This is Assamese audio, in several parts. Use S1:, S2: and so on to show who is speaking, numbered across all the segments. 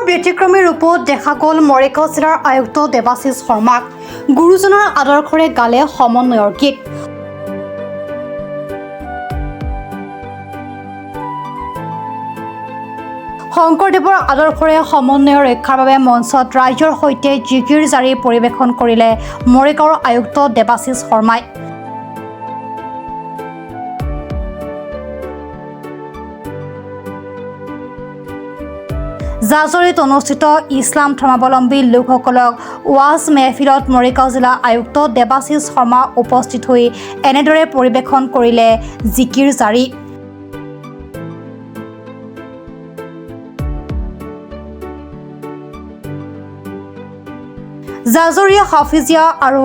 S1: ব্যতিক্ৰমী ৰূপত দেখা গ'ল মৰিগাঁও জিলাৰ আয়ুক্ত দেৱাশিষ শৰ্মাক। গুৰুজনৰ আদৰ্শৰে গালে সমন্বয়ৰ গীত। শংকৰদেৱৰ আদৰ্শৰে সমন্বয় ৰক্ষাৰ বাবে মঞ্চত ৰাইজৰ সৈতে জিকিৰ জাৰি পৰিৱেশন কৰিলে মৰিগাঁৱৰ আয়ুক্ত দেৱাশিষ শৰ্মাই। জাজৰিত অনুষ্ঠিত ইছলাম ধৰ্মাৱলম্বী লোকসকলক ৱাজ মেহফিলত মৰিগাঁও জিলা আয়ুক্ত দেৱাশিষ শৰ্মা উপস্থিত হৈ এনেদৰে পৰিৱেশন কৰিলে জিকিৰ জাৰি। জাজৰিয়া হাফিজিয়া আৰু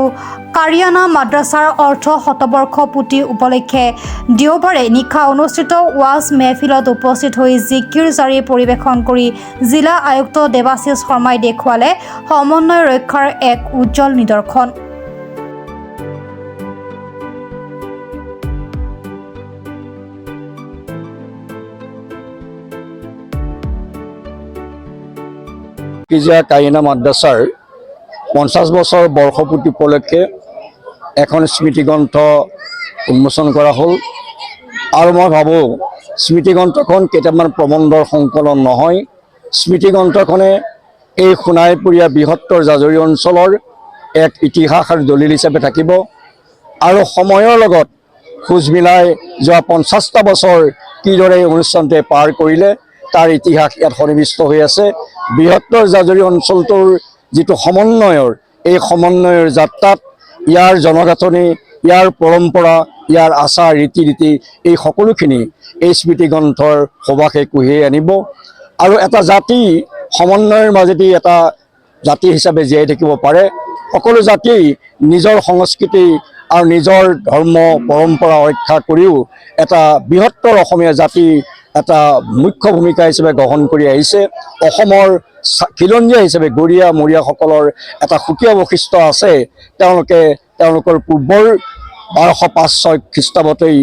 S1: কাৰিয়ানা মাদ্ৰাছাৰ অৰ্ধ শতবৰ্ষ পূৰ্তি উপলক্ষে দেওবাৰে নিশা অনুষ্ঠিত ৱাজ মেহফিলত উপস্থিত হৈ জিকিৰ জাৰি পৰিৱেশন কৰি জিলা আয়ুক্ত দেৱাশিষ শৰ্মাই দেখুৱালে সমন্বয় ৰক্ষাৰ এক উজ্জ্বল নিদৰ্শন।
S2: কাৰিয়ানা মাদ্ৰাছাৰ 50 বছৰ বৰ্ষপূৰ্তি উপলক্ষে এখন স্মৃতিগ্ৰন্থ উন্মোচন কৰা হ'ল আৰু মই ভাবোঁ স্মৃতিগ্ৰন্থখন কেইটামান প্ৰবন্ধৰ সংকলন নহয়। স্মৃতিগ্ৰন্থখনে এই সোণাইপুৰীয়া বৃহত্তৰ জাজৰি অঞ্চলৰ এক ইতিহাস আৰু দলিল হিচাপে থাকিব আৰু সময়ৰ লগত খোজ মিলাই যোৱা 50টা বছৰ কিদৰে এই অনুষ্ঠানটোৱে পাৰ কৰিলে তাৰ ইতিহাস ইয়াত সন্নিৱিষ্ট হৈ আছে। বৃহত্তৰ জাজৰি অঞ্চলটোৰ যিটো সমন্বয়ৰ এই সমন্বয়ৰ যাত্ৰাত ইয়াৰ জনগাঁথনি, ইয়াৰ পৰম্পৰা, ইয়াৰ আচাৰ ৰীতি নীতি এই সকলোখিনি এই স্মৃতিগ্ৰন্থৰ সুবাসে কঢ়িয়াই আনিব আৰু এটা জাতি সমন্বয়ৰ মাজেদি এটা জাতি হিচাপে জীয়াই থাকিব পাৰে। সকলো জাতিয়েই নিজৰ সংস্কৃতি আৰু নিজৰ ধৰ্ম পৰম্পৰা ৰক্ষা কৰিও এটা বৃহত্তৰ অসমীয়া জাতি এটা মুখ্য ভূমিকা হিচাপে গ্ৰহণ কৰি আহিছে। অসমৰ খিলঞ্জীয়া হিচাপে গৰীয়া মৰীয়াসকলৰ এটা সুকীয়া বৈশিষ্ট্য আছে। তেওঁলোকৰ পূৰ্বৰ 1205-6 খ্ৰীষ্টাব্দতেই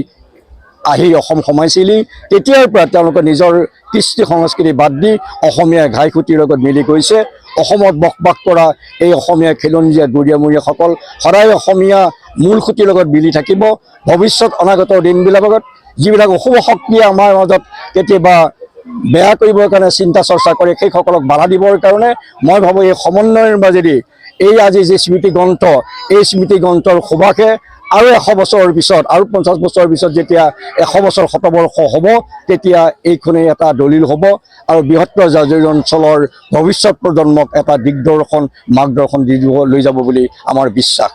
S2: আহি অসম সোমাইছিলি। তেতিয়াৰ পৰা তেওঁলোকে নিজৰ কৃষ্টি সংস্কৃতি বাদ দি অসমীয়া ঘাই খুঁটিৰ লগত মিলি গৈছে। অসমত বসবাস কৰা এই অসমীয়া খিলঞ্জীয়া গৰীয়া মৰীয়াসকল সদায় অসমীয়া মূল খুঁটিৰ লগত মিলি থাকিব। ভৱিষ্যত অনাগত দিনবিলাকত যিবিলাক অশুভ শক্তিয়ে আমাৰ মাজত কেতিয়াবা বেয়া কৰিবৰ কাৰণে চিন্তা চৰ্চা কৰে সেইসকলক বাধা দিবৰ কাৰণে মই ভাবোঁ এই সমন্বয়ৰ মাজেদি এই আজি যি স্মৃতিগ্ৰন্থ এই স্মৃতিগ্ৰন্থৰ সুবাসে আৰু 100 বছৰৰ পিছত আৰু 50 বছৰৰ পিছত যেতিয়া 100 বছৰ শতবৰ্ষ হ'ব তেতিয়া এইখনেই এটা দলিল হ'ব আৰু বৃহত্তৰ জাজৰি অঞ্চলৰ ভৱিষ্যত প্ৰজন্মক এটা দিগদৰ্শন মাৰ্গদৰ্শন লৈ যাব বুলি আমাৰ বিশ্বাস।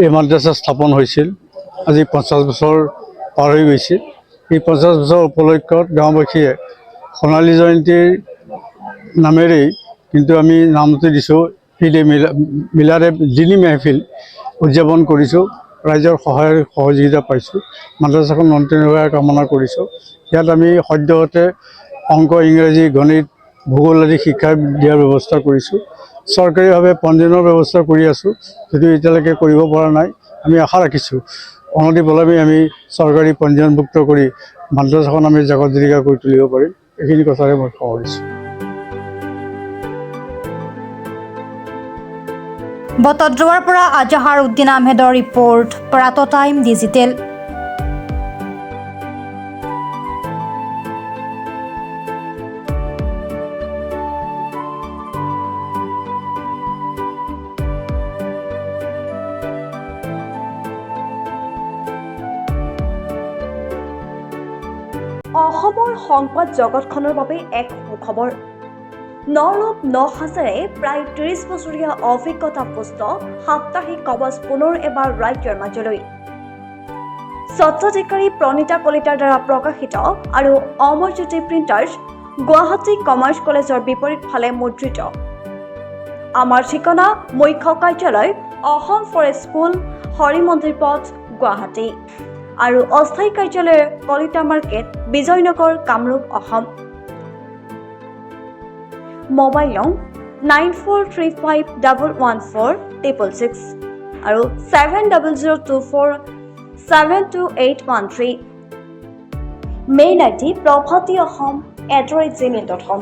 S3: এই মাদ্ৰাছা স্থাপন হৈছিল আজি 50 বছৰ পাৰ হৈ গৈছে। এই 50 বছৰ উপলক্ষত গাঁওবাসীয়ে সোণালী জয়ন্তীৰ নামেৰেই কিন্তু আমি নামটো দিছোঁ ঈদ মিলাদে দিনী মেহফিল উদযাপন কৰিছোঁ। ৰাইজৰ সহায় সহযোগিতা পাইছোঁ। মাদ্ৰাছাখন মন্ত্ৰী হোৱাৰ কামনা কৰিছোঁ। ইয়াত আমি সদ্যহতে অংক, ইংৰাজী, গণিত, ভূগোল আদি শিক্ষা দিয়াৰ ব্যৱস্থা কৰিছোঁ। চৰকাৰীভাৱে পঞ্জীয়নৰ ব্যৱস্থা কৰি আছোঁ, যদিও এতিয়ালৈকে কৰিব পৰা নাই। আমি আশা ৰাখিছোঁ অনতিপলমে আমি চৰকাৰী পঞ্জীয়নভুক্ত কৰি মাদ্ৰাছাখন আমি জাকত জিলিকা কৰি তুলিব পাৰিম। এইখিনি কথাৰে মই সামৰিছোঁ।
S1: বটদ্ৰৱাৰ পৰা আজাহাৰ উদ্দিন আহমেদৰ ৰিপৰ্ট, প্ৰাত টাইম ডিজিটেল।
S4: অসমৰ সংবাদ জগতখনৰ বাবে এক সুখবৰ। নৰূপ নসাজেৰে প্ৰায় 30 বছৰীয়া অভিজ্ঞতাপুষ্ট সাপ্তাহিক কবচ পুনৰ এবাৰ ৰাজ্যৰ মাজলৈ। স্বত্বাধিকাৰী প্ৰণীতা কলিতাৰ দ্বাৰা প্ৰকাশিত আৰু অমৰজ্যোতি প্ৰিণ্টাৰ্ছ, গুৱাহাটী কমাৰ্চ কলেজৰ বিপৰীত ফালে মুদ্ৰিত। আমাৰ ঠিকনা মুখ্য কাৰ্যালয় অসম ফৰেষ্ট স্কুল, হৰিমন্দিৰ পথ, গুৱাহাটী আৰু অস্থায়ী কাৰ্যালয় কলিতা মাৰ্কেট, বিজয়নগৰ, কামৰূপ, অসম। মোবাইল নং 9435114666 আৰু 7002472813। Mail ID probhatiahom@gmail.com।